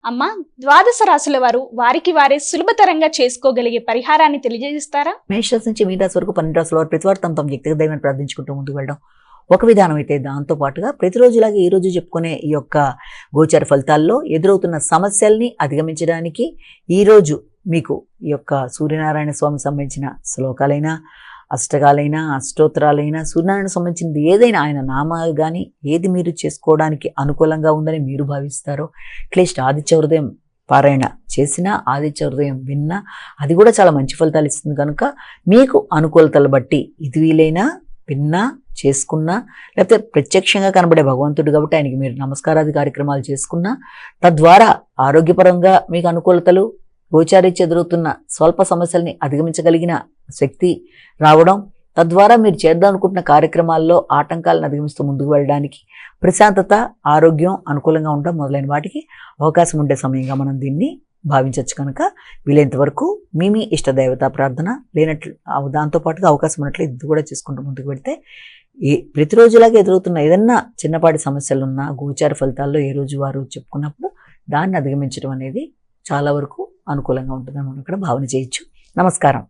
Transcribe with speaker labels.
Speaker 1: అమ్మా, ద్వాదశ రాశుల వారు వారికి వారే సులభతరంగా చేసుకోగలిగే పరిహారాన్ని తెలియజేస్తారా?
Speaker 2: మేషరాశి నుంచి మీనరాశి వరకు 12 రాశుల వారు ప్రతివారు తమ వ్యక్తిగత దైవాన్ని ప్రార్థించుకుంటూ ముందుకు వెళ్ళడం ఒక విధానం అయితే, దాంతో పాటుగా ప్రతిరోజులాగా ఈ రోజు చెప్పుకునే ఈ యొక్క గోచార ఫలితాల్లో ఎదురవుతున్న సమస్యల్ని అధిగమించడానికి ఈరోజు మీకు ఈ యొక్క సూర్యనారాయణ స్వామికి సంబంధించిన శ్లోకాలైనా, అష్టకాలైనా, అష్టోత్తరాలైనా, సూర్యనారాయణ సంబంధించింది ఏదైనా ఆయన నామాలు కానీ ఏది మీరు చేసుకోవడానికి అనుకూలంగా ఉందని మీరు భావిస్తారో, అట్లీస్ట్ ఆదిత్య హృదయం పారాయణ చేసినా, ఆదిత్య హృదయం విన్నా అది కూడా చాలా మంచి ఫలితాలు ఇస్తుంది. కనుక మీకు అనుకూలతలు బట్టి ఇది వీలైనా విన్నా, చేసుకున్నా, లేకపోతే ప్రత్యక్షంగా కనబడే భగవంతుడు కాబట్టి ఆయనకి మీరు నమస్కారాది కార్యక్రమాలు చేసుకున్నా, తద్వారా ఆరోగ్యపరంగా మీకు అనుకూలతలు, గోచారీత్యా ఎదురవుతున్న స్వల్ప సమస్యల్ని అధిగమించగలిగిన శక్తి రావడం, తద్వారా మీరు చేద్దాం అనుకుంటున్న కార్యక్రమాల్లో ఆటంకాలను అధిగమిస్తూ ముందుకు వెళ్ళడానికి ప్రశాంతత, ఆరోగ్యం అనుకూలంగా ఉండడం మొదలైన వాటికి అవకాశం ఉండే సమయంగా మనం దీన్ని భావించవచ్చు. కనుక వీలైనంత వరకు మీ ఇష్టదైవత ప్రార్థన లేనట్లు దాంతోపాటుగా అవకాశం ఉన్నట్లు ఇది కూడా చేసుకుంటూ ముందుకు వెళ్తే ప్రతిరోజులాగా ఎదురవుతున్న ఏదన్నా చిన్నపాటి సమస్యలు ఉన్నా గోచార ఫలితాల్లో ఏ రోజు వారు చెప్పుకున్నప్పుడు దాన్ని అధిగమించడం అనేది చాలా వరకు అనుకూలంగా ఉంటుందని మనం ఇక్కడ భావన చేయొచ్చు. నమస్కారం.